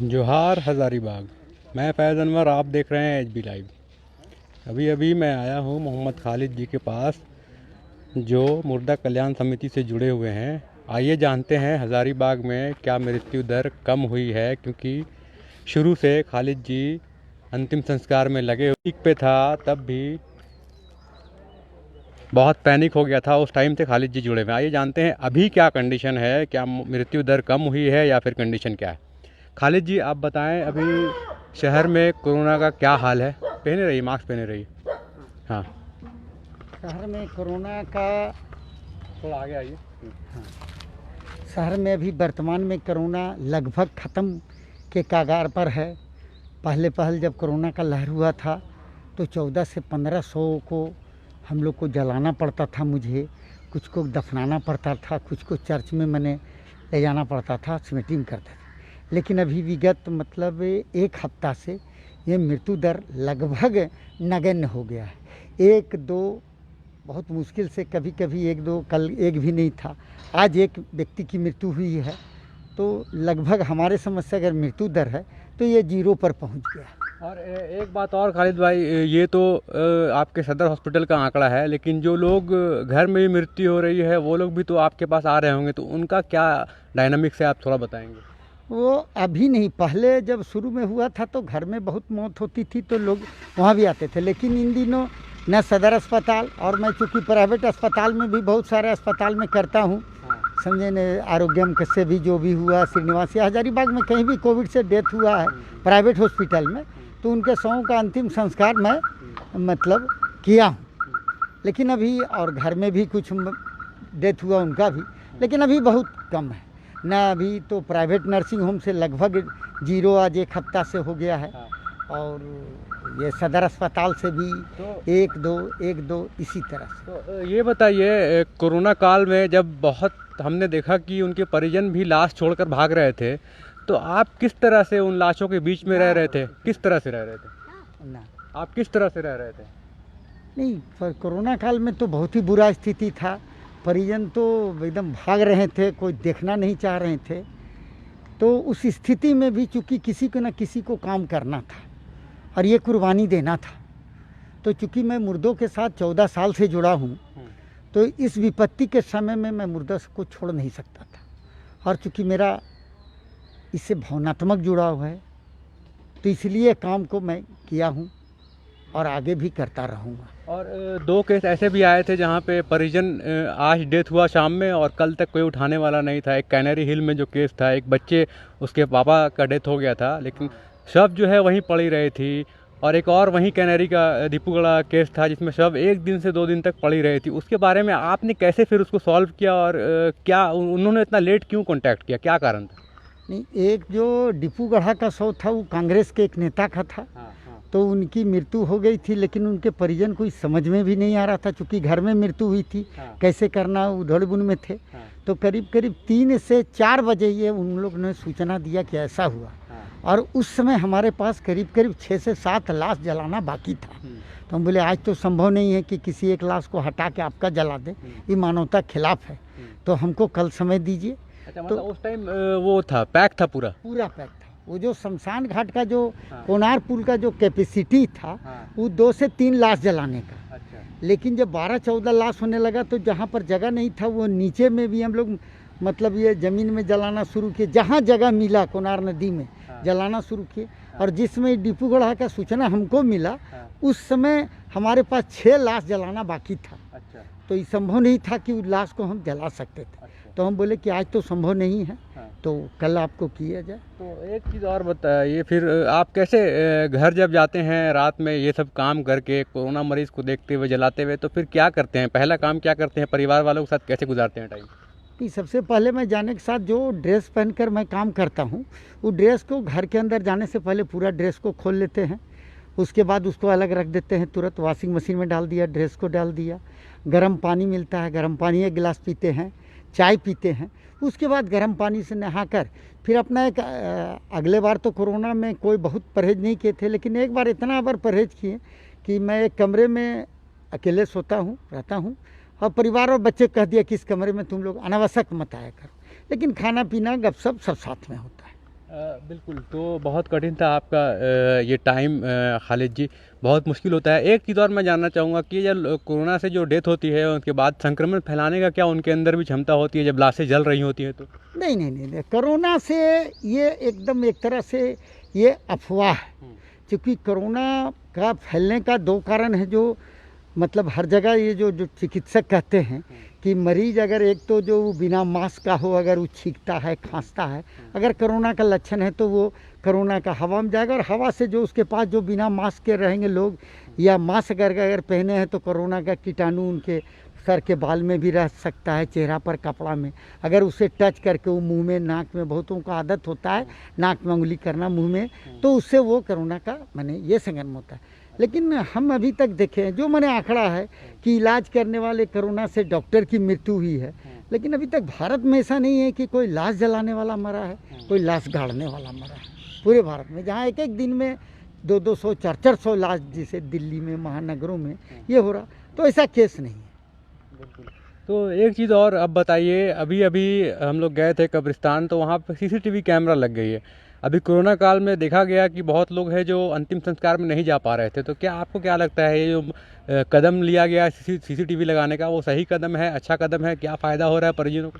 जोहार हज़ारीबाग। मैं फैज़ अनवर, आप देख रहे हैं एचबी लाइव। अभी अभी मैं आया हूँ मोहम्मद खालिद जी के पास, जो मुर्दा कल्याण समिति से जुड़े हुए हैं। आइए जानते हैं हज़ारीबाग में क्या मृत्यु दर कम हुई है, क्योंकि शुरू से खालिद जी अंतिम संस्कार में लगे हुए। पीक पे था तब भी बहुत पैनिक हो गया था, उस टाइम से खालिद जी जुड़े हुए हैं। आइए जानते हैं अभी क्या कंडीशन है, क्या मृत्यु दर कम हुई है या फिर कंडीशन क्या है। खालिद जी आप बताएं, अभी शहर में कोरोना का क्या हाल है। पहने रहिए, मास्क पहने रहिए। हाँ, शहर में कोरोना का थोड़ा आगे आइए। शहर में अभी वर्तमान में कोरोना लगभग ख़त्म के कगार पर है। पहले जब कोरोना का लहर हुआ था तो 14 से 1500 को हम लोग को जलाना पड़ता था, मुझे कुछ को दफनाना पड़ता था, कुछ को चर्च में मैंने ले जाना पड़ता था, स्मिटिंग करते थे। लेकिन अभी विगत मतलब एक हफ्ता से ये मृत्यु दर लगभग नगण्य हो गया है। एक दो बहुत मुश्किल से, कभी कभी एक दो, कल एक भी नहीं था, आज एक व्यक्ति की मृत्यु हुई है। तो लगभग हमारे समझ से अगर मृत्यु दर है तो ये 0 पर पहुंच गया है। और एक बात और खालिद भाई, ये तो आपके सदर हॉस्पिटल का आंकड़ा है, लेकिन जो लोग घर में ही मृत्यु हो रही है वो लोग भी तो आपके पास आ रहे होंगे, तो उनका क्या डायनामिक्स है, आप थोड़ा बताएंगे। वो अभी नहीं, पहले जब शुरू में हुआ था तो घर में बहुत मौत होती थी तो लोग वहाँ भी आते थे। लेकिन इन दिनों न सदर अस्पताल, और मैं चूँकि प्राइवेट अस्पताल में भी बहुत सारे अस्पताल में करता हूँ, समझे न, आरोग्यम से भी जो भी हुआ, श्रीनिवास या हजारीबाग में कहीं भी कोविड से डेथ हुआ है प्राइवेट हॉस्पिटल में, तो उनके शवों का अंतिम संस्कार मैं मतलब किया हूँ। लेकिन अभी और घर में भी कुछ डेथ हुआ उनका भी, लेकिन अभी बहुत कम है ना। अभी तो प्राइवेट नर्सिंग होम से लगभग 0 आज एक हफ्ता से हो गया है। और ये सदर अस्पताल से भी तो एक दो इसी तरह से। तो ये बताइए, कोरोना काल में जब बहुत हमने देखा कि उनके परिजन भी लाश छोड़कर भाग रहे थे, तो आप किस तरह से उन लाशों के बीच में रह रहे थे, किस तरह से रह रहे थे, ना आप किस तरह से रह रहे थे। नहीं, पर कोरोना काल में तो बहुत ही बुरा स्थिति था। परिजन तो एकदम भाग रहे थे, कोई देखना नहीं चाह रहे थे। तो उस स्थिति में भी चूँकि किसी को न किसी को काम करना था और ये कुर्बानी देना था, तो चूँकि मैं मुर्दों के साथ 14 साल से जुड़ा हूँ, तो इस विपत्ति के समय में मैं मुर्दा को छोड़ नहीं सकता था। और चूँकि मेरा इससे भावनात्मक जुड़ाव है, तो इसलिए काम को मैं किया हूँ और आगे भी करता रहूँगा। और 2 केस ऐसे भी आए थे जहाँ पे परिजन, आज डेथ हुआ शाम में और कल तक कोई उठाने वाला नहीं था। एक कैनरी हिल में जो केस था, एक बच्चे, उसके पापा का डेथ हो गया था, लेकिन शव जो है वहीं पड़ी रही थी। और एक और वहीं कैनरी का दीपूगढ़ा केस था जिसमें शव 1 दिन से 2 दिन तक पड़ी रही थी। उसके बारे में आपने कैसे फिर उसको सॉल्व किया, और क्या उन्होंने इतना लेट क्यों कॉन्टैक्ट किया, क्या कारण था। नहीं, एक जो दीपूगढ़ा का शव था वो कांग्रेस के एक नेता का था। तो उनकी मृत्यु हो गई थी, लेकिन उनके परिजन को समझ में भी नहीं आ रहा था, चूँकि घर में मृत्यु हुई थी, कैसे करना, उधड़-बुन में थे। तो करीब 3 से 4 बजे ये उन लोग ने सूचना दिया कि ऐसा हुआ। और उस समय हमारे पास करीब 6 से 7 लाश जलाना बाकी था। तो हम बोले आज तो संभव नहीं है कि किसी एक लाश को हटा के आपका जला दें, ये मानवता खिलाफ है, तो हमको कल समय दीजिए। अच्छा, मतलब उस टाइम वो था, पैक था, पूरा पैक था। वो जो शमशान घाट का जो कोनार पुल का जो कैपेसिटी था, वो 2 से 3 लाश जलाने का। अच्छा। लेकिन जब 12-14 लाश होने लगा तो जहाँ पर जगह नहीं था, वो नीचे में भी हम लोग मतलब ये ज़मीन में जलाना शुरू किए, जहाँ जगह मिला कोनार नदी में जलाना शुरू किए। और जिसमें दीपूगढ़ा का सूचना हमको मिला, उस समय हमारे पास 6 लाश जलाना बाकी था। अच्छा। तो ये संभव नहीं था कि उस लाश को हम जला सकते थे। तो हम बोले कि आज तो संभव नहीं है, तो कल आपको किया जाए। तो एक चीज़ और बताइए, फिर आप कैसे घर जब जाते हैं रात में ये सब काम करके, कोरोना मरीज को देखते हुए, जलाते हुए, तो फिर क्या करते हैं, पहला काम क्या करते हैं, परिवार वालों के साथ कैसे गुजारते हैं टाइम। कि सबसे पहले मैं जाने के साथ जो ड्रेस पहनकर मैं काम करता हूँ, वो ड्रेस को घर के अंदर जाने से पहले पूरा ड्रेस को खोल लेते हैं। उसके बाद उसको अलग रख देते हैं, तुरंत वॉशिंग मशीन में डाल दिया, ड्रेस को डाल दिया। गर्म पानी मिलता है, गर्म पानी 1 गिलास पीते हैं, चाय पीते हैं। उसके बाद गर्म पानी से नहाकर फिर अपना एक अगले बार तो कोरोना में कोई बहुत परहेज नहीं किए थे, लेकिन एक बार इतना बार परहेज किए कि मैं एक कमरे में अकेले सोता हूँ, रहता हूँ, और परिवार और बच्चे कह दिया कि इस कमरे में तुम लोग अनावश्यक मत आया करो, लेकिन खाना पीना गपशप सब साथ में होता है। बिल्कुल, तो बहुत कठिन था आपका ये टाइम खालिद जी, बहुत मुश्किल होता है। एक चीज़ और मैं जानना चाहूँगा कि जब कोरोना से जो डेथ होती है, उसके बाद संक्रमण फैलाने का क्या उनके अंदर भी क्षमता होती है, जब लाशें जल रही होती हैं तो? नहीं नहीं नहीं नहीं, कोरोना से ये एकदम एक तरह से ये अफवाह है। क्योंकि कोरोना का फैलने का दो कारण है, जो मतलब हर जगह ये जो जो चिकित्सक कहते हैं कि मरीज अगर एक तो जो बिना मास्क का हो, अगर वो छींकता है, खांसता है, अगर कोरोना का लक्षण है तो वो कोरोना का हवा में जाएगा, और हवा से जो उसके पास जो बिना मास्क के रहेंगे लोग, या मास्क अगर पहने हैं तो कोरोना का कीटाणु उनके सर के बाल में भी रह सकता है, चेहरा पर, कपड़ा में, अगर उसे टच करके वो मुंह में, नाक में, बहुतों को आदत होता है नाक में उंगली करना, मुंह में, तो उससे वो कोरोना का माने ये संक्रमण होता है। लेकिन हम अभी तक देखें, जो मैंने आंकड़ा है कि इलाज करने वाले कोरोना से डॉक्टर की मृत्यु हुई है, लेकिन अभी तक भारत में ऐसा नहीं है कि कोई लाश जलाने वाला मरा है, कोई लाश गाड़ने वाला मरा है। पूरे भारत में जहाँ एक एक दिन में 200-200, 400 लाश, जैसे दिल्ली में, महानगरों में ये हो रहा, तो ऐसा केस नहीं है। तो एक चीज़ और अब बताइए, अभी अभी हम लोग गए थे कब्रिस्तान, तो वहाँ पर सीसीटीवी कैमरा लग गई है। अभी कोरोना काल में देखा गया कि बहुत लोग हैं जो अंतिम संस्कार में नहीं जा पा रहे थे, तो क्या आपको क्या लगता है, ये जो कदम लिया गया है सीसीटीवी लगाने का, वो सही कदम है, अच्छा कदम है, क्या फ़ायदा हो रहा है परिजनों को?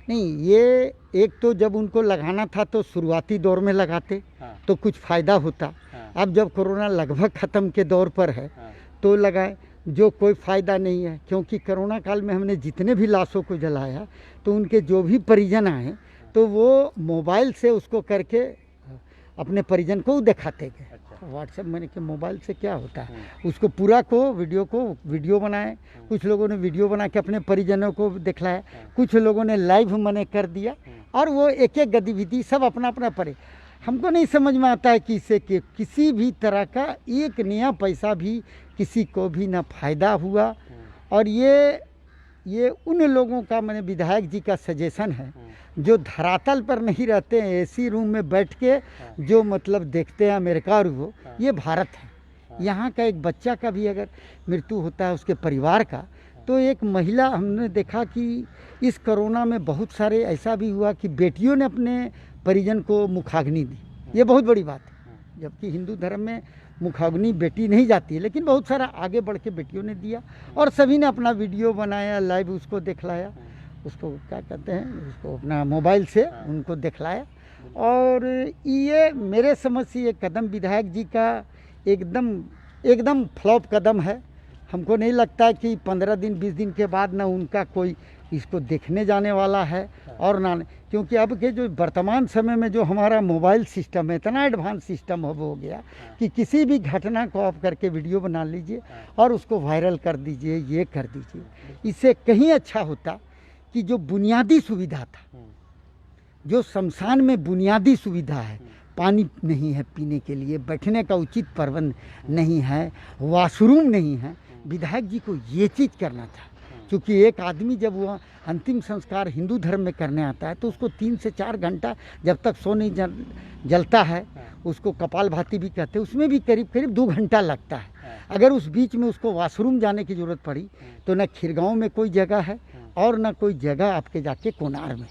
नहीं, ये एक तो जब उनको लगाना था तो शुरुआती दौर में लगाते तो कुछ फ़ायदा होता। अब जब कोरोना लगभग ख़त्म के दौर पर है तो लगाए, जो कोई फ़ायदा नहीं है। क्योंकि कोरोना काल में हमने जितने भी लाशों को जलाया तो उनके जो भी परिजन आए तो वो मोबाइल से उसको करके अपने परिजन को दिखाते गए। व्हाट्सएप मैंने कि मोबाइल से क्या होता है, उसको पूरा को वीडियो बनाए, कुछ लोगों ने वीडियो बना के अपने परिजनों को दिखलाया, कुछ लोगों ने लाइव मैंने कर दिया, और वो एक एक गतिविधि सब अपना अपना पड़े। हमको नहीं समझ में आता है कि इससे कि किसी भी तरह का एक नया पैसा भी किसी को भी ना फायदा हुआ। और ये उन लोगों का, मैंने विधायक जी का सजेशन है जो धरातल पर नहीं रहते हैं, एसी रूम में बैठ के जो मतलब देखते हैं अमेरिका और वो, ये भारत है। यहाँ का एक बच्चा का भी अगर मृत्यु होता है उसके परिवार का, तो एक महिला, हमने देखा कि इस कोरोना में बहुत सारे ऐसा भी हुआ कि बेटियों ने अपने परिजन को मुखाग्नि दी। ये बहुत बड़ी बात है, जबकि हिंदू धर्म में मुखाग्नि बेटी नहीं जाती है, लेकिन बहुत सारा आगे बढ़ के बेटियों ने दिया, और सभी ने अपना वीडियो बनाया, लाइव उसको दिखलाया, उसको क्या कहते हैं, उसको अपना मोबाइल से उनको दिखलाया। और ये मेरे समझ से ये कदम विधायक जी का एकदम फ्लॉप कदम है। हमको नहीं लगता है कि 15 दिन 20 दिन के बाद ना उनका कोई इसको देखने जाने वाला है, और ना, क्योंकि अब के जो वर्तमान समय में जो हमारा मोबाइल सिस्टम है, इतना एडवांस सिस्टम अब हो गया कि किसी भी घटना को आप करके वीडियो बना लीजिए और उसको वायरल कर दीजिए, ये कर दीजिए। इससे कहीं अच्छा होता कि जो बुनियादी सुविधा था, जो शमशान में बुनियादी सुविधा है, पानी नहीं है पीने के लिए, बैठने का उचित प्रबंध नहीं है, वॉशरूम नहीं है, विधायक जी को ये चीज़ करना था। क्योंकि एक आदमी जब वह अंतिम संस्कार हिंदू धर्म में करने आता है तो उसको 3 से 4 घंटा, जब तक सो नहीं जलता है, उसको कपालभाति भी कहते हैं, उसमें भी करीब करीब 2 घंटा लगता है। अगर उस बीच में उसको वॉशरूम जाने की ज़रूरत पड़ी तो न खिरगांव में कोई जगह है और न कोई जगह आपके जाके कोनार में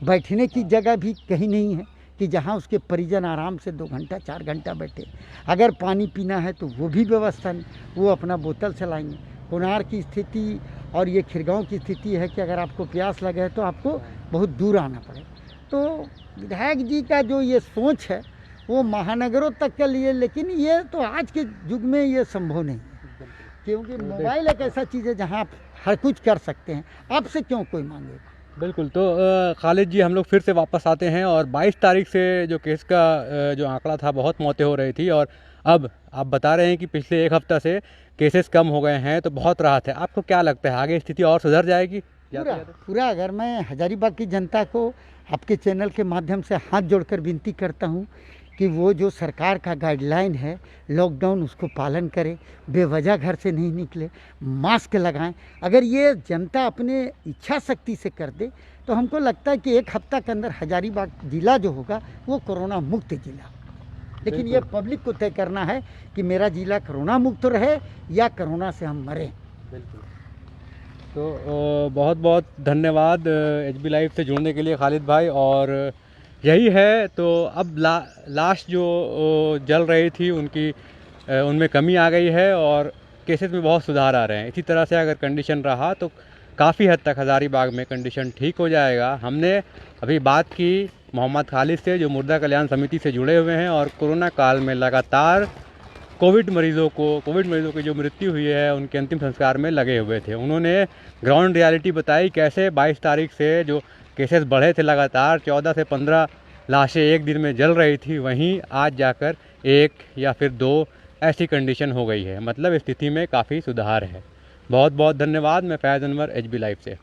बैठने की जगह भी कहीं नहीं है कि जहाँ उसके परिजन आराम से 2 घंटा 4 घंटा बैठे। अगर पानी पीना है तो वो भी व्यवस्था नहीं, वो अपना बोतल से लाएंगे। कोनार की स्थिति और ये खिरगांव की स्थिति है कि अगर आपको प्यास लगे तो आपको बहुत दूर आना पड़े। तो विधायक जी का जो ये सोच है वो महानगरों तक के लिए, लेकिन ये तो आज के युग में ये संभव नहीं है, क्योंकि मोबाइल एक ऐसा चीज़ है जहाँ आप हर कुछ कर सकते हैं, आपसे क्यों कोई मांगेगा। बिल्कुल। तो खालिद जी, हम लोग फिर से वापस आते हैं, और 22 तारीख से जो केस का जो आंकड़ा था, बहुत मौतें हो रही थी, और अब आप बता रहे हैं कि पिछले 1 हफ्ता से केसेस कम हो गए हैं, तो बहुत राहत है। आपको क्या लगता है आगे स्थिति और सुधर जाएगी? पूरा अगर मैं हजारीबाग की जनता को आपके चैनल के माध्यम से हाथ जोड़कर विनती करता हूँ कि वो जो सरकार का गाइडलाइन है लॉकडाउन, उसको पालन करें, बेवजह घर से नहीं निकले, मास्क लगाएं। अगर ये जनता अपने इच्छा शक्ति से कर दे तो हमको लगता है कि 1 हफ्ता के अंदर हजारीबाग जिला जो होगा वो कोरोना मुक्त जिला। लेकिन ये पब्लिक को तय करना है कि मेरा जिला कोरोना मुक्त रहे या कोरोना से हम मरें। बिल्कुल। तो बहुत बहुत धन्यवाद HB लाइव से जुड़ने के लिए खालिद भाई, और यही है। तो अब लाश जो जल रही थी उनमें कमी आ गई है और केसेस में बहुत सुधार आ रहे हैं। इसी तरह से अगर कंडीशन रहा तो काफ़ी हद तक हज़ारीबाग में कंडीशन ठीक हो जाएगा। हमने अभी बात की मोहम्मद खालिद से, जो मुर्दा कल्याण समिति से जुड़े हुए हैं और कोरोना काल में लगातार कोविड मरीज़ों की जो मृत्यु हुई है उनके अंतिम संस्कार में लगे हुए थे। उन्होंने ग्राउंड रियलिटी बताई कैसे 22 तारीख से जो केसेस बढ़े थे लगातार 14 से 15 लाशें एक दिन में जल रही थी, वहीं आज जाकर 1 या फिर 2 ऐसी कंडीशन हो गई है। मतलब स्थिति में काफ़ी सुधार है। बहुत बहुत धन्यवाद। मैं फैज़ अनवर, HB लाइव से।